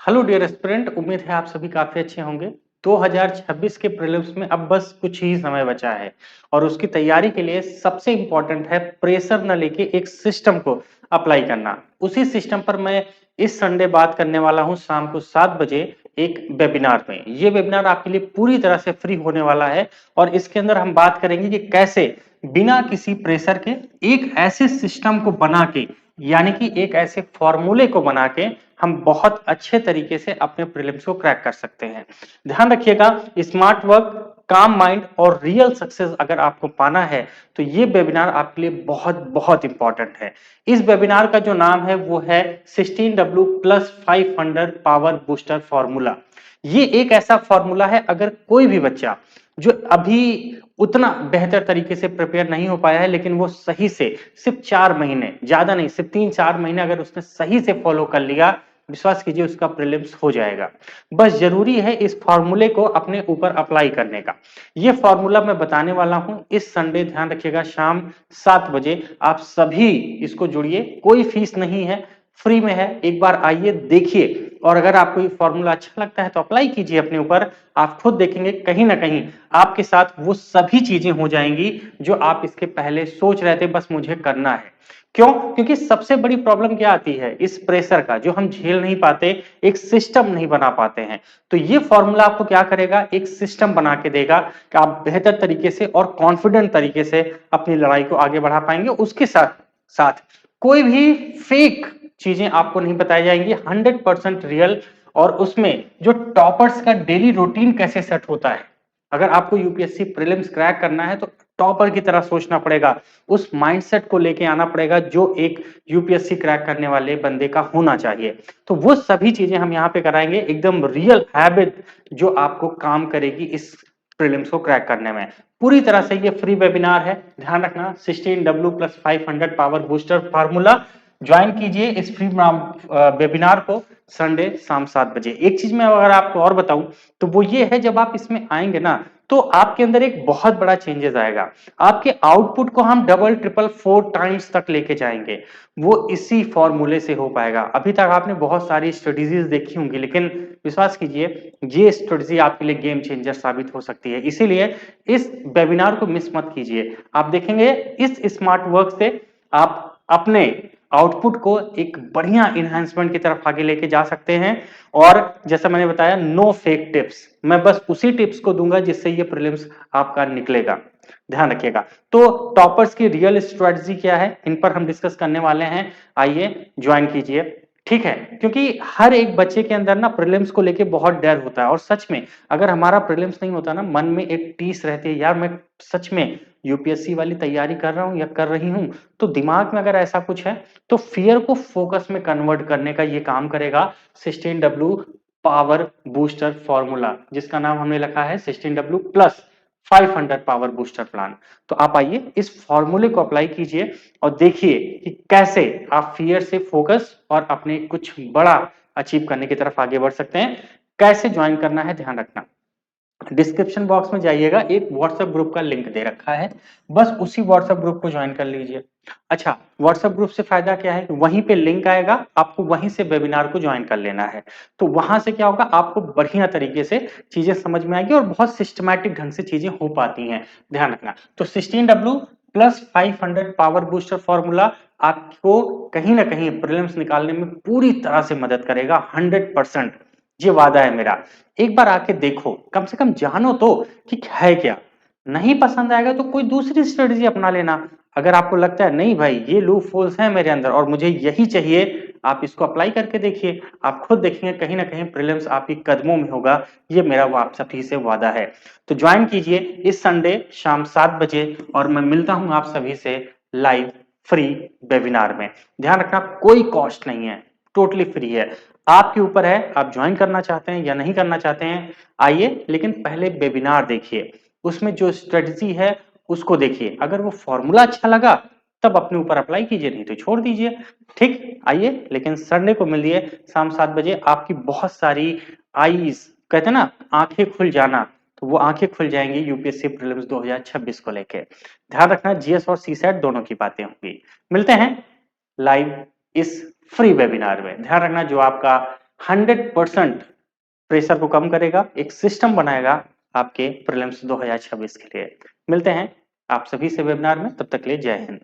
Hello dear aspirant, उम्मीद है आप सभी काफी अच्छे होंगे। 2026 के प्रीलिम्स में अब बस कुछ ही समय बचा है और उसकी तैयारी के लिए सबसे इंपॉर्टेंट है प्रेशर न लेके एक सिस्टम को अप्लाई करना। उसी सिस्टम पर मैं इस संडे बात करने वाला हूं शाम को 7 बजे एक वेबिनार में। ये वेबिनार आपके लिए पूरी तरह से फ्री होने वाला है और इसके अंदर हम बात करेंगे कि कैसे बिना किसी प्रेशर के एक ऐसे सिस्टम को बना के, यानी कि एक ऐसे फॉर्मूले को बना के हम बहुत अच्छे तरीके से अपने प्रीलिम्स को क्रैक कर सकते हैं। ध्यान रखिएगा, स्मार्ट वर्क, काम माइंड और रियल सक्सेस अगर आपको पाना है तो ये वेबिनार आपके लिए बहुत बहुत इंपॉर्टेंट है। इस वेबिनार का जो नाम है वो है 16W plus 500 power booster formula. ये एक ऐसा फॉर्मूला है, अगर कोई भी बच्चा जो अभी उतना बेहतर तरीके से प्रिपेयर नहीं हो पाया है लेकिन वो सही से सिर्फ 4 महीने, ज्यादा नहीं, सिर्फ 3-4 महीने अगर उसने सही से फॉलो कर लिया, विश्वास कीजिए उसका प्रीलिम्स हो जाएगा। बस जरूरी है इस फॉर्मूले को अपने ऊपर अप्लाई करने का। ये फॉर्मूला मैं बताने वाला हूं इस संडे, ध्यान रखिएगा, शाम 7 बजे। आप सभी इसको जुड़िए, कोई फीस नहीं है, फ्री में है। एक बार आइए, देखिए, और अगर आपको ये फॉर्मूला अच्छा लगता है तो अप्लाई कीजिए अपने ऊपर। आप खुद देखेंगे कहीं ना कहीं आपके साथ वो सभी चीजें हो जाएंगी जो आप इसके पहले सोच रहे थे बस मुझे करना है। क्यों? क्योंकि सबसे बड़ी प्रॉब्लम क्या आती है इस प्रेशर का, जो हम झेल नहीं पाते, एक सिस्टम नहीं बना पाते हैं। तो ये फॉर्मूला आपको क्या करेगा, एक सिस्टम बना के देगा कि आप बेहतर तरीके से और कॉन्फिडेंट तरीके से अपनी लड़ाई को आगे बढ़ा पाएंगे। उसके साथ साथ कोई भी फेक चीजें आपको नहीं बताई जाएंगी, 100% रियल। और उसमें जो टॉपर्स का डेली रूटीन कैसे सेट होता है, अगर आपको यूपीएससी प्रीलिम्स क्रैक करना है तो टॉपर की तरह सोचना पड़ेगा, उस माइंडसेट को लेके आना पड़ेगा जो एक यूपीएससी क्रैक करने वाले बंदे का होना चाहिए। तो वो सभी चीजें हम यहाँ पे कराएंगे, एकदम रियल हैबिट जो आपको काम करेगी इस प्रीलिम्स को क्रैक करने में। पूरी तरह से ये फ्री वेबिनार है, ध्यान रखना। 16W plus 500 power booster formula join कीजिए इस फ्री वेबिनार को संडे शाम 7 बजे। एक चीज मैं अगर आपको और बताऊं तो वो ये है, जब आप इसमें आएंगे ना तो आपके अंदर एक बहुत बड़ा चेंजेस आएगा। आपके आउटपुट को हम डबल ट्रिपल 4 टाइम्स तक लेके जाएंगे। वो इसी फॉर्मूले से हो पाएगा। अभी तक आपने बहुत सारी स्ट्रेटेजीज देखी होंगी, लेकिन विश्वास कीजिए ये स्ट्रेटेजी आपके लिए गेम चेंजर साबित हो सकती है। इसीलिए इस वेबिनार को मिस मत कीजिए। आप देखेंगे इस स्मार्ट वर्क से आप अपने आउटपुट को एक बढ़िया इनहेंसमेंट की तरफ आगे लेके जा सकते हैं। और जैसा मैंने बताया, नो फेक टिप्स, मैं बस उसी टिप्स को दूंगा जिससे ये प्रीलिम्स आपका निकलेगा। ध्यान रखिएगा। तो टॉपर्स की रियल स्ट्रेटजी क्या है, इन पर हम डिस्कस करने वाले हैं। आइए ज्वाइन कीजिए, ठीक है। क्योंकि हर एक बच्चे के अंदर ना प्रीलिम्स को लेके बहुत डर होता है, और सच में अगर हमारा प्रीलिम्स नहीं होता ना, मन में एक टीस रहती है, यार मैं सच में यूपीएससी वाली तैयारी कर रहा हूं या कर रही हूं। तो दिमाग में अगर ऐसा कुछ है तो फियर को फोकस में कन्वर्ट करने का ये काम करेगा 16W पावर बूस्टर फॉर्मूला, जिसका नाम हमने रखा है 16W plus 500 power booster plan. तो आप आइए इस फॉर्मूले को अप्लाई कीजिए और देखिए कि कैसे आप फियर से फोकस और अपने कुछ बड़ा अचीव करने की तरफ आगे बढ़ सकते हैं। कैसे ज्वाइन करना है ध्यान रखना, डिस्क्रिप्शन बॉक्स में जाइएगा, एक व्हाट्सएप ग्रुप का लिंक दे रखा है, बस उसी व्हाट्सएप ग्रुप को ज्वाइन कर लीजिए। अच्छा, व्हाट्सएप ग्रुप से फायदा क्या है, वहीं पे लिंक आएगा, आपको वहीं से वेबिनार को ज्वाइन कर लेना है। तो वहां से क्या होगा, आपको बढ़िया तरीके से चीजें समझ में आएगी और बहुत सिस्टमैटिक ढंग से चीजें हो पाती हैं। ध्यान रखना। तो 16W plus 500 power booster formula आपको कहीं ना कहीं प्रीलिम्स निकालने में पूरी तरह से मदद करेगा, 100%। ये वादा है मेरा। एक बार आके देखो, कम से कम जानो तो कि है क्या। नहीं पसंद आएगा तो कोई दूसरी स्ट्रेटेजी अपना लेना। अगर आपको लगता है नहीं भाई ये लूप होल्स है मेरे अंदर और मुझे यही चाहिए, आप इसको अप्लाई करके देखिए। आप खुद देखेंगे कहीं ना कहीं प्रीलिम्स आपके कदमों में होगा। ये मेरा वो आप सभी से वादा है। तो ज्वाइन कीजिए इस संडे शाम 7 बजे और मैं मिलता हूं आप सभी से लाइव फ्री वेबिनार में। ध्यान रखना, कोई कॉस्ट नहीं है, टोटली फ्री है। आपके ऊपर है, आप ज्वाइन करना चाहते हैं या नहीं करना चाहते हैं। आइए, लेकिन पहले वेबिनार देखिए, उसमें जो स्ट्रेटजी है उसको देखिए। अगर वो फॉर्मूला अच्छा लगा तब अपने ऊपर अप्लाई कीजिए, नहीं तो छोड़ दीजिए। ठीक, आइए, लेकिन संडे को मिलिए शाम 7 बजे। आपकी बहुत सारी आईज, कहते हैं ना आंखें खुल जाना, तो वो आंखें खुल जाएंगी यूपीएससी प्रीलिम्स 2026 को लेके। ध्यान रखना, जीएस और सीसैट दोनों की बातें होंगी। मिलते हैं लाइव इस फ्री वेबिनार में। ध्यान रखना, जो आपका 100% प्रेशर को कम करेगा, एक सिस्टम बनाएगा आपके प्रीलिम्स 2026 के लिए। मिलते हैं आप सभी से वेबिनार में, तब तक के लिए जय हिंद।